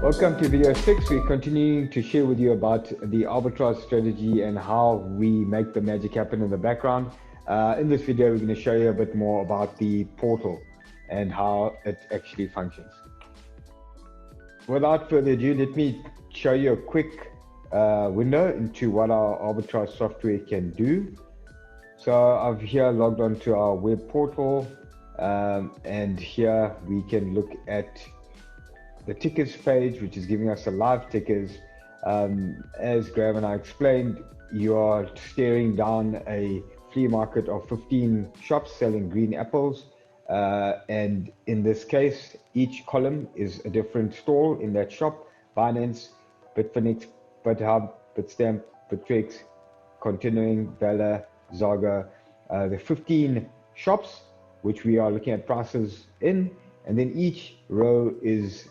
Welcome to video 6. We're continuing to share with you about the arbitrage strategy and how we make the magic happen in the background. In this video, we're going to show you a bit more about the portal and how it actually functions. Without further ado, let me show you a quick window into what our arbitrage software can do. So I've here logged onto our web portal, and here we can look at the tickers page, which is giving us the live tickers. As Graeme and I explained, you are staring down a flea market of 15 shops selling green apples. And in this case, each column is a different stall in that shop: Binance, Bitfinex, BitHub, Bitstamp, Bittrex, Continuing, Valor, Zaga. The 15 shops which we are looking at prices in, and then each row is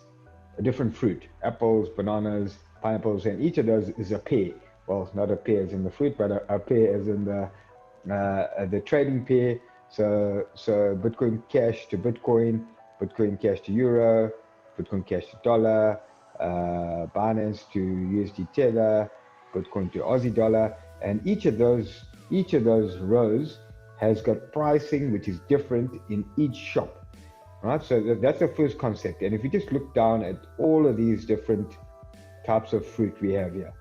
a different fruit: apples, bananas, pineapples, and each of those is a pair. Well, not a pair as in the fruit, but a pair as in the trading pair. So Bitcoin Cash to Bitcoin, Bitcoin Cash to Euro, Bitcoin Cash to dollar, Binance to USD Tether, Bitcoin to Aussie dollar, and each of those rows has got pricing which is different in each shop. Right, so that's the first concept. And if you just look down at all of these different types of fruit we have here,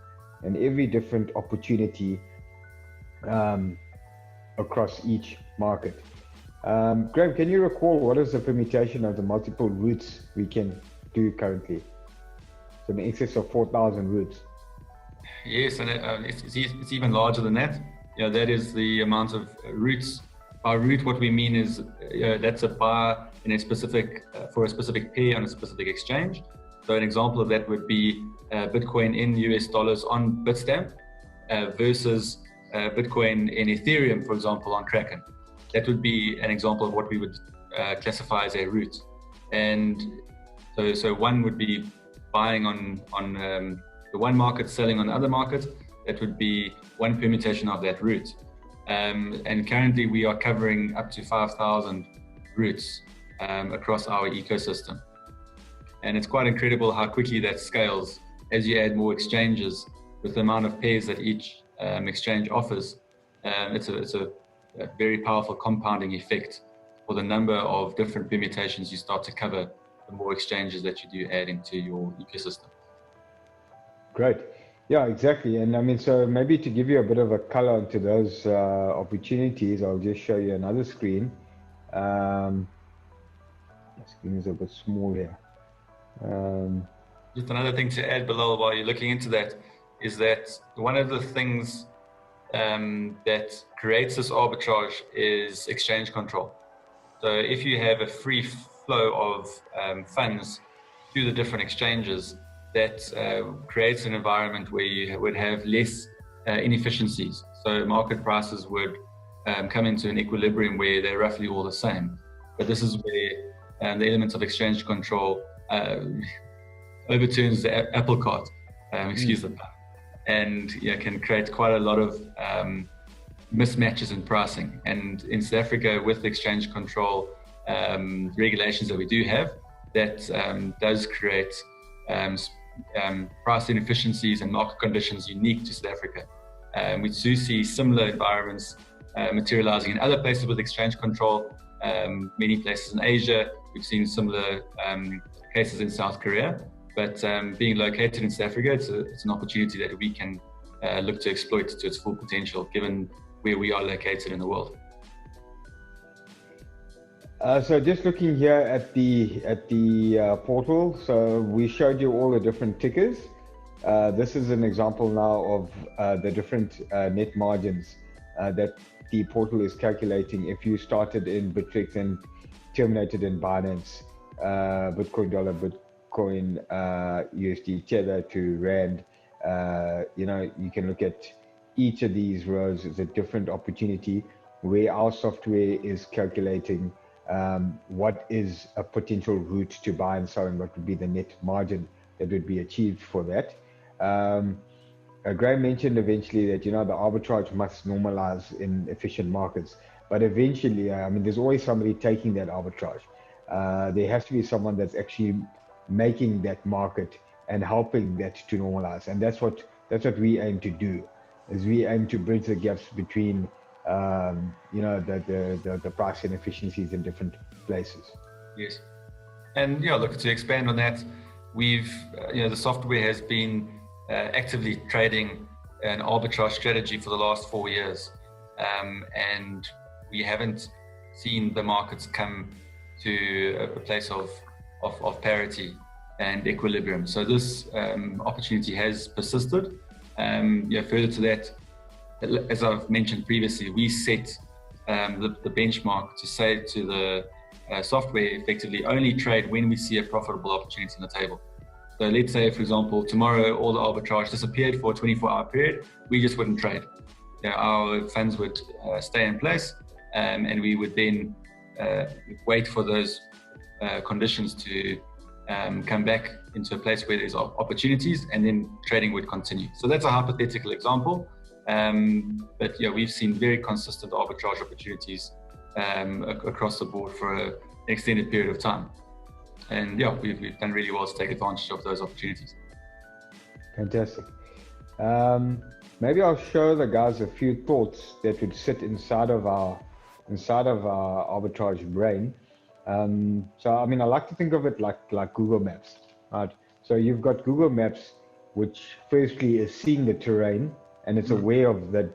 and every different opportunity across each market. Graeme, can you recall what is the permutation of the multiple routes we can do currently? So in excess of 4,000 routes. Yes, and it's even larger than that. Yeah, that is the amount of routes. By route, what we mean is that's a buy in a specific for a specific pair on a specific exchange. So an example of that would be Bitcoin in US dollars on Bitstamp versus Bitcoin in Ethereum, for example, on Kraken. That would be an example of what we would classify as a route. And so one would be buying on the one market, selling on the other market. That would be one permutation of that route. And currently we are covering up to 5,000 routes across our ecosystem. And it's quite incredible how quickly that scales as you add more exchanges with the amount of pairs that each exchange offers. It's a very powerful compounding effect for the number of different permutations you start to cover, the more exchanges that you do add into your ecosystem. Great. Yeah, exactly. And I mean, so maybe to give you a bit of a color into those opportunities, I'll just show you another screen. The screen is a bit small here. Just another thing to add, Bilal, while you're looking into that, is that one of the things that creates this arbitrage is exchange control. So if you have a free flow of funds through the different exchanges, that creates an environment where you would have less inefficiencies. So market prices would come into an equilibrium where they're roughly all the same. But this is where the elements of exchange control overturns the apple cart, excuse the pun, and can create quite a lot of mismatches in pricing. And in South Africa, with the exchange control regulations that we do have, that does create price inefficiencies and market conditions unique to South Africa. We do see similar environments materializing in other places with exchange control, many places in Asia. We've seen similar cases in South Korea, but being located in South Africa, it's an opportunity that we can look to exploit to its full potential, given where we are located in the world. So just looking here at the portal, so we showed you all the different tickers. This is an example now of the different net margins that the portal is calculating. If you started in Bittrex and terminated in Binance, Bitcoin dollar, Bitcoin USD Tether to Rand, you can look at each of these rows as a different opportunity where our software is calculating what is a potential route to buy and sell, and what would be the net margin that would be achieved for that. Graeme mentioned eventually that the arbitrage must normalize in efficient markets, but eventually, there's always somebody taking that arbitrage. There has to be someone that's actually making that market and helping that to normalize. And that's what we aim to do, is we aim to bridge the gaps between the price inefficiencies in different places. Yes. And look, to expand on that, we've the software has been actively trading an arbitrage strategy for the last 4 years, and we haven't seen the markets come to a place of parity and equilibrium. So this opportunity has persisted. Further to that, as I've mentioned previously, we set the benchmark to say to the software effectively only trade when we see a profitable opportunity on the table. So let's say, for example, tomorrow all the arbitrage disappeared for a 24-hour period, we just wouldn't trade. Our funds would stay in place, and we would then wait for those conditions to come back into a place where there's opportunities, and then trading would continue. So that's a hypothetical example, but we've seen very consistent arbitrage opportunities across the board for an extended period of time. And we've done really well to take advantage of those opportunities. Fantastic. Maybe I'll show the guys a few thoughts that would sit inside of our arbitrage brain. So I like to think of it like Google Maps, right? So you've got Google Maps, which firstly is seeing the terrain, and it's aware of the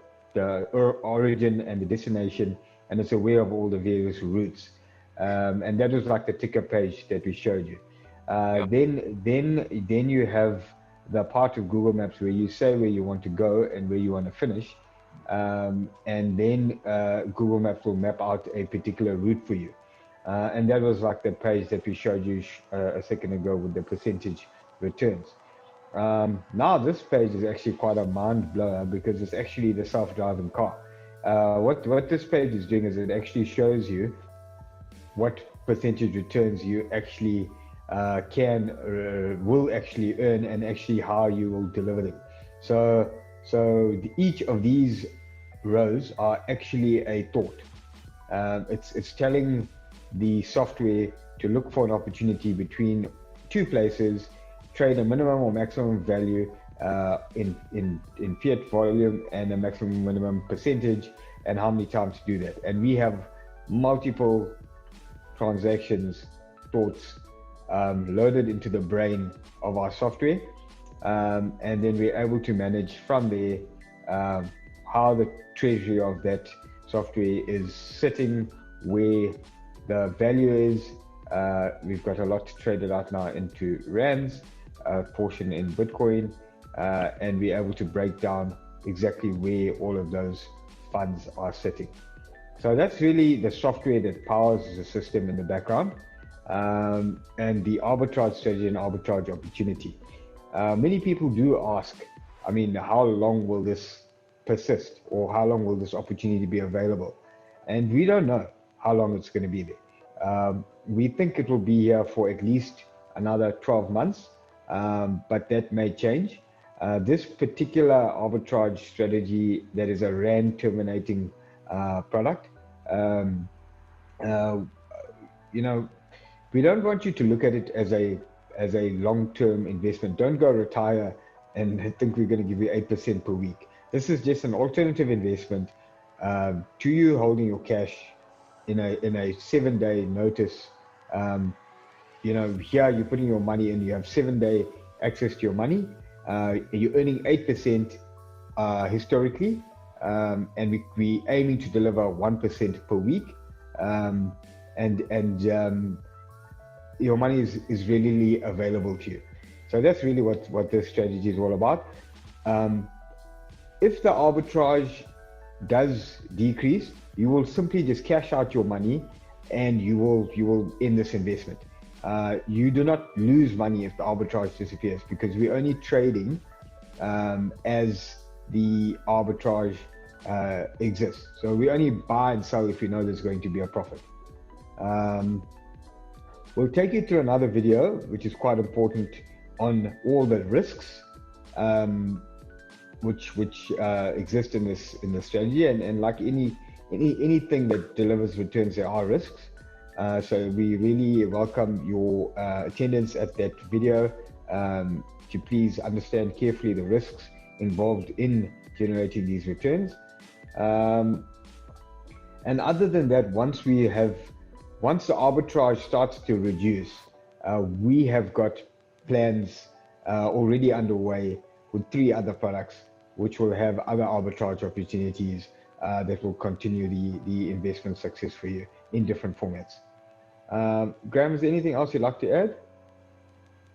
origin and the destination, and it's aware of all the various routes. And that was like the ticker page that we showed you. Then you have the part of Google Maps where you say where you want to go and where you want to finish, and then Google Maps will map out a particular route for you. And that was like the page that we showed you a second ago with the percentage returns. Now this page is actually quite a mind blower, because it's actually the self-driving car. What this page is doing is it actually shows you what percentage returns you actually will actually earn, and actually how you will deliver them. So each of these rows are actually a thought. It's telling the software to look for an opportunity between two places, trade a minimum or maximum value in fiat volume, and a maximum minimum percentage, and how many times to do that. And we have multiple transactions, thoughts loaded into the brain of our software, and then we're able to manage from there how the treasury of that software is sitting, where the value is. We've got a lot traded out now into rands, a portion in Bitcoin, and we're able to break down exactly where all of those funds are sitting. So that's really the software that powers the system in the background, and the arbitrage strategy and arbitrage opportunity. Many people do ask, how long will this persist, or how long will this opportunity be available? And we don't know how long it's going to be there. We think it will be here for at least another 12 months, but that may change. This particular arbitrage strategy, that is a rand terminating product, we don't want you to look at it as a long-term investment. Don't go retire and think we're going to give you 8% per week. This is just an alternative investment to you holding your cash in a 7-day notice. Here you're putting your money in, you have 7-day access to your money. You're earning 8% historically, and we aiming to deliver 1% per week, and your money is readily available to you. So that's really what this strategy is all about. If the arbitrage does decrease, you will simply just cash out your money, and you will end this investment. You do not lose money if the arbitrage disappears, because we're only trading as the arbitrage exists. So we only buy and sell if we know there's going to be a profit. We'll take you through another video, which is quite important, on all the risks which exist in this strategy, and like anything that delivers returns, there are risks. So we really welcome your attendance at that video. to please understand carefully the risks involved in generating these returns. And other than that, once the arbitrage starts to reduce, we have got plans already underway with 3 other products, which will have other arbitrage opportunities that will continue the investment success for you in different formats. Graeme, is there anything else you'd like to add?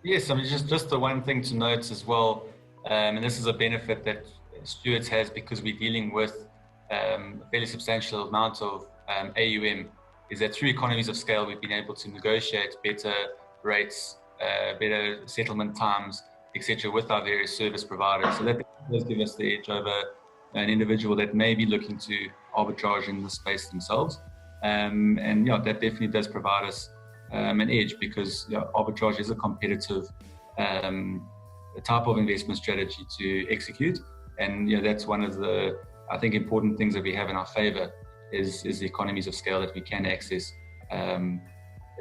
Yes, I mean, just the one thing to note as well, and this is a benefit that Stewards has because we're dealing with a fairly substantial amount of AUM, is that through economies of scale, we've been able to negotiate better rates, better settlement times, etc., with our various service providers. So that does give us the edge over an individual that may be looking to arbitrage in the space themselves. And yeah, that definitely does provide us an edge because arbitrage is a competitive type of investment strategy to execute. And that's one of the, I think, important things that we have in our favor is the economies of scale that we can access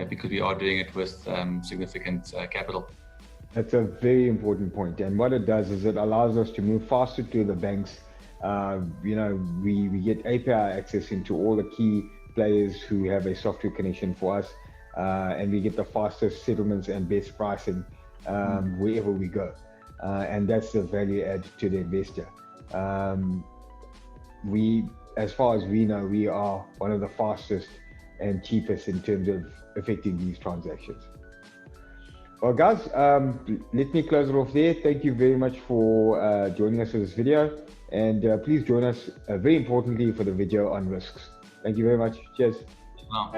because we are doing it with significant capital. That's a very important point. And what it does is it allows us to move faster to the banks. We get API access into all the key players who have a software connection for us, and we get the fastest settlements and best pricing wherever we go. And that's the value add to the investor. As far as we know, we are one of the fastest and cheapest in terms of effecting these transactions. Well, guys, let me close it off there. Thank you very much for joining us for this video. And please join us, very importantly, for the video on risks. Thank you very much. Cheers. Wow.